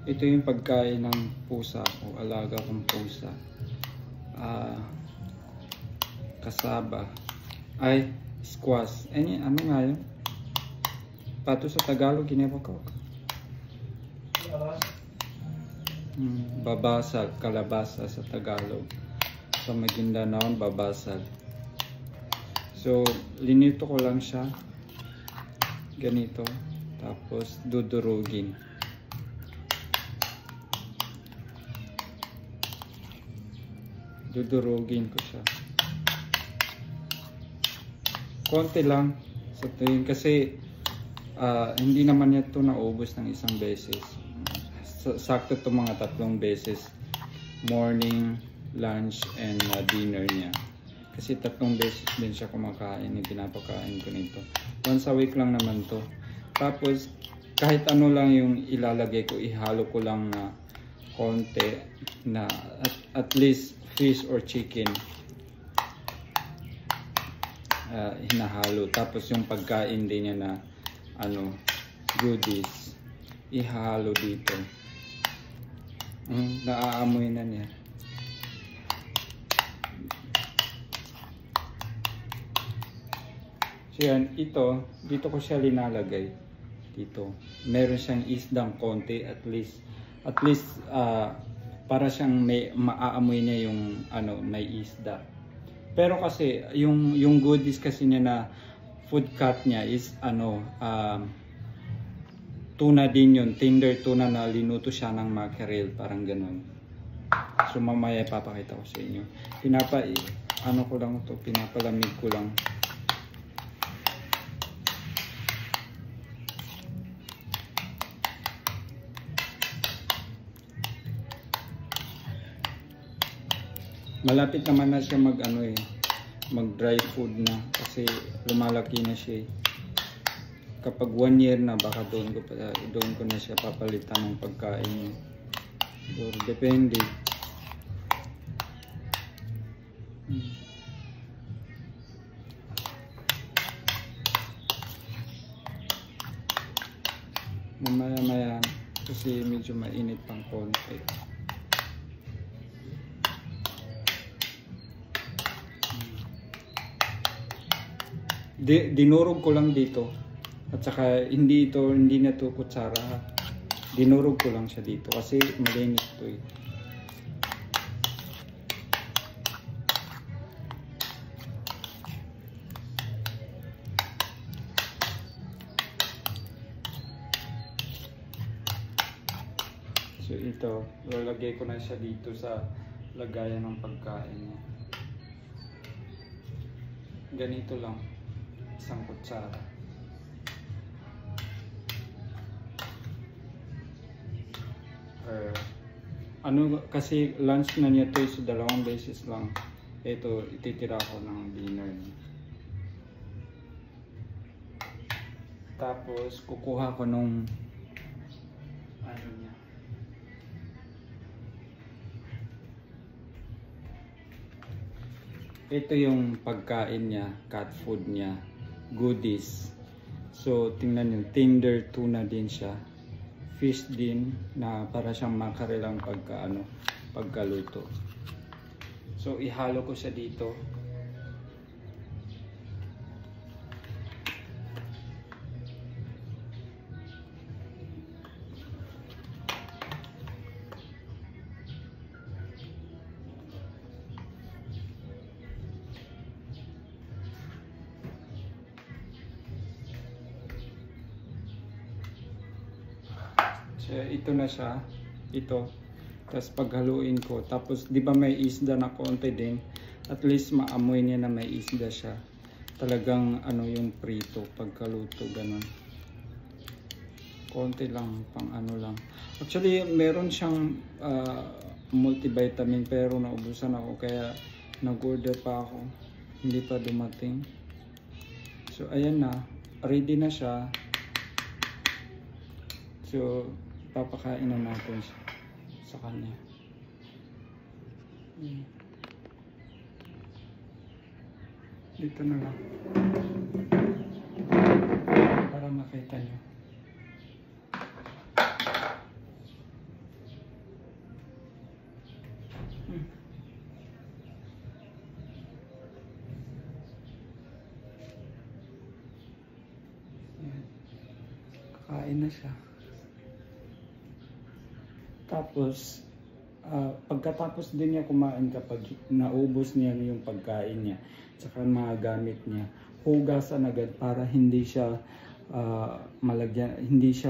Ito yung pagkain ng pusa ko, alaga kong pusa. Kasaba. Ay, squash. Ano nga yun? Pato sa Tagalog, ginagawa ko. Babasag, kalabasa sa Tagalog. Sa Maguindanao, babasag. So, linito ko lang siya. Ganito. Tapos, dudurugin. Dudurugin ko siya. Konti lang sa tuwing kasi hindi naman ito naubos ng isang beses. Sakto ito mga 3 beses. Morning, lunch, and dinner niya. Kasi 3 beses din siya kumakain. Pinapakain ko nito. Once a week lang naman to. Tapos kahit ano lang yung ilalagay ko, ihalo ko lang na konti na at least fish or chicken. Hinahalo. Tapos yung pagkain din niya na goodies, ihalo dito. Naaamoy na niya. So yan, dito ko siya linalagay. Dito. Meron siyang isdang konti, at least para siyang maaamoy niya yung may isda. Pero kasi yung goodies kasi niya na food cut niya is tuna din yun, tender tuna na linuto siya ng mackerel, parang ganun. So mamaya ipapakita ko sa inyo. Pinapalamig ko lang. Malapit naman na siya mag dry food na kasi lumalaki na siya. Kapag 1 year na, baka doon ko na siya papalitan ng pagkain niya. So, depende. Mamaya kasi medyo mainit pang konti. Dinurog ko lang dito. At saka hindi na to kutsara. Dinurog ko lang siya dito kasi malinis to eh. So ito, lalagay ko na siya dito sa lagayan ng pagkain niya. Ganito lang. Isang kutsara. Kasi lunch na niya to is 2 beses lang. Ito, ititira ko ng dinner niya. Tapos kukuha ko nung niya. Ito yung pagkain niya, cat food niya, goodies. So tingnan niyo, tender tuna din siya. Fish din na para siyang mackerel ang pagkaluto. So ihalo ko siya dito. So, ito na siya. Ito. Tapos paghaluin ko. Tapos di ba may isda na konti din. At least maamoy niya na may isda siya. Talagang yung prito pagkaluto ganun. Konti lang, pang lang. Actually meron siyang multivitamin pero naubusan ako kaya nag-order pa ako. Hindi pa dumating. So ayan na. Ready na siya. So papakain na natin sa kanya. Dito na lang para makita nyo. na siya. Tapos, pagkatapos din niya kumain, kapag naubos niya yung pagkain niya, tsaka mga gamit niya, hugasan agad para hindi siya malagyan, hindi siya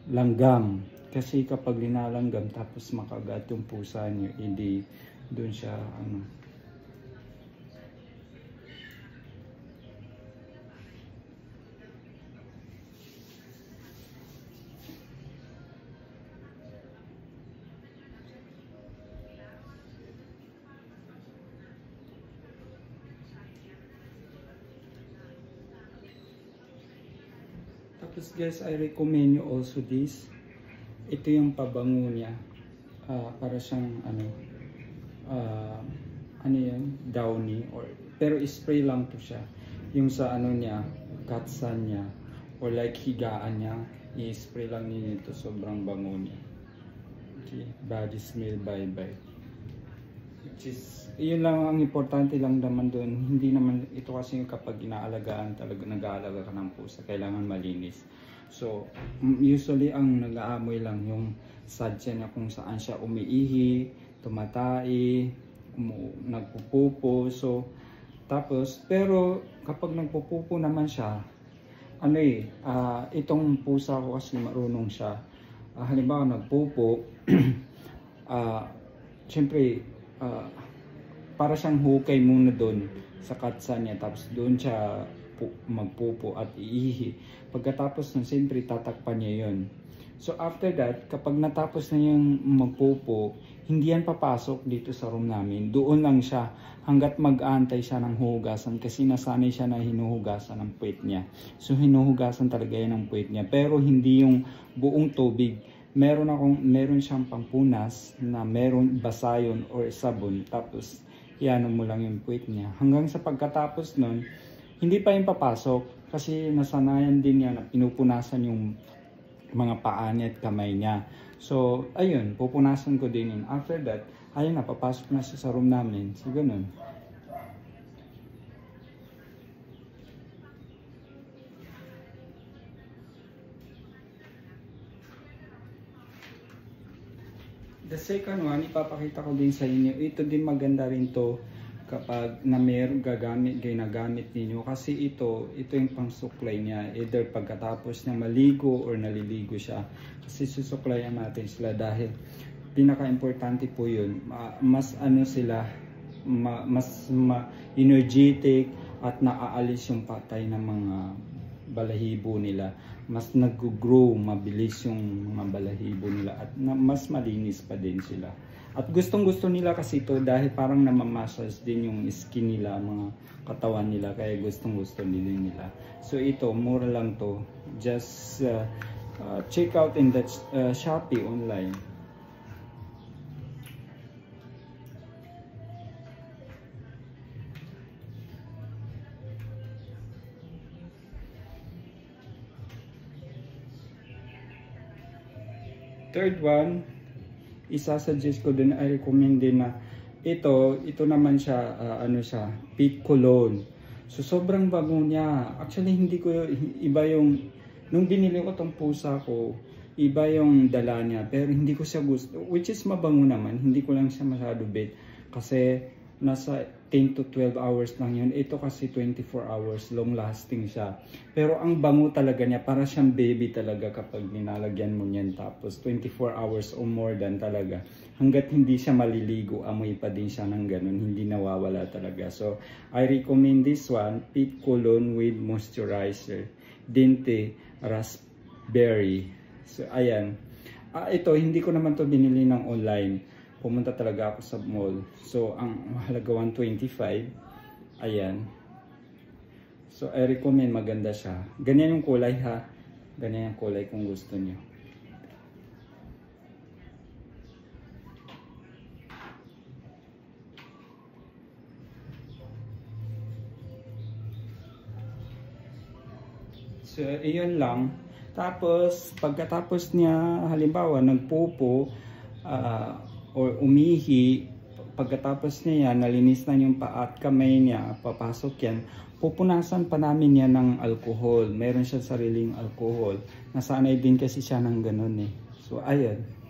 maglanggam. Kasi kapag linalanggam tapos makagat yung pusa niyo, hindi doon siya Tapos guys, I recommend you also this. Ito yung pabango niya. Para siyang yan, downy, pero spray lang to siya. Yung sa niya, katsan niya, or like higaan niya, i-spray lang niya ito, sobrang bango niya. Okay, body smell bye-bye. Which is, yun lang ang importante lang naman doon. Hindi naman ito kasi yung kapag inaalagaan talaga, nag-aalaga ka ng pusa, kailangan malinis. So usually ang nag-aamoy lang yung sadya niya, kung saan siya umiihi, tumatai, nagpupupo. So tapos, pero kapag nagpupupo naman siya, itong pusa ko kasi marunong siya. Halimbawa nagpupo, syempre para siyang hukay muna doon sa katsa niya, tapos doon siya magpupo at iihi. Pagkatapos nun, siyempre tatakpan niya yon. So after that, kapag natapos na yung magpupo, hindi yan papasok dito sa room namin. Doon lang siya hanggat mag-aantay siya ng hugasan, kasi nasanay siya na hinuhugasan ng puwet niya. So hinuhugasan talaga yan ng puwet niya, pero hindi yung buong tubig. Meron siyang pampunas na meron basayon or sabon, tapos iano mo lang yung puwet niya. Hanggang sa pagkatapos nun, hindi pa yung papasok kasi nasanayan din niya na pinupunasan yung mga paa niya at kamay niya. So ayun, pupunasan ko din yun. After that, ayun na, papasok na siya sa room namin. So ganun. The second one, ipapakita ko din sa inyo. Ito din maganda rin to kapag ginagamit ninyo, kasi ito yung pangsuklay niya, either pagkatapos niya maligo or naliligo siya, kasi susuklayan natin sila dahil pinaka-importante po yun. Mas energetic at naaalis yung patay ng mga balahibo nila. Mas nag-grow, mabilis yung mga balahibo nila, at mas malinis pa din sila. At gustong-gusto nila kasi ito dahil parang namamassage din yung skin nila, mga katawan nila, kaya gustong-gusto nila. So ito, mura lang to. Just check out in that Shopee online. Third one, isasuggest ko din, I recommend din na ito naman siya, Peat Cologne. So sobrang bango niya. Actually hindi ko, iba yung, nung binili ko tong pusa ko, iba yung dala niya, pero hindi ko siya gusto, which is mabango naman, hindi ko lang siya masyado bet, kasi nasa 10 to 12 hours lang yun. Ito kasi 24 hours, long lasting siya. Pero ang bango talaga niya, para siyang baby talaga kapag nilalagyan mo niyan. Tapos 24 hours or more than talaga. Hanggat hindi siya maliligo, amoy pa din siya ng ganun, hindi nawawala talaga. So I recommend this one, Peat Cologne with moisturizer, Dente Raspberry. So ayan, ito hindi ko naman to binili ng online, pumunta talaga ako sa mall. So ang halaga 125. Ayan. So I recommend, maganda siya. Ganyan yung kulay ha. Ganyan yung kulay kung gusto niyo. So iyon lang. Tapos pagkatapos niya halimbawa nagpupo or umihi, pagkatapos niya yan, nalinis na yung paa at kamay niya, papasok yan, pupunasan pa namin yan ng alcohol. Meron siya sariling alcohol. Nasanay din kasi siya ng ganun eh. So, ayun.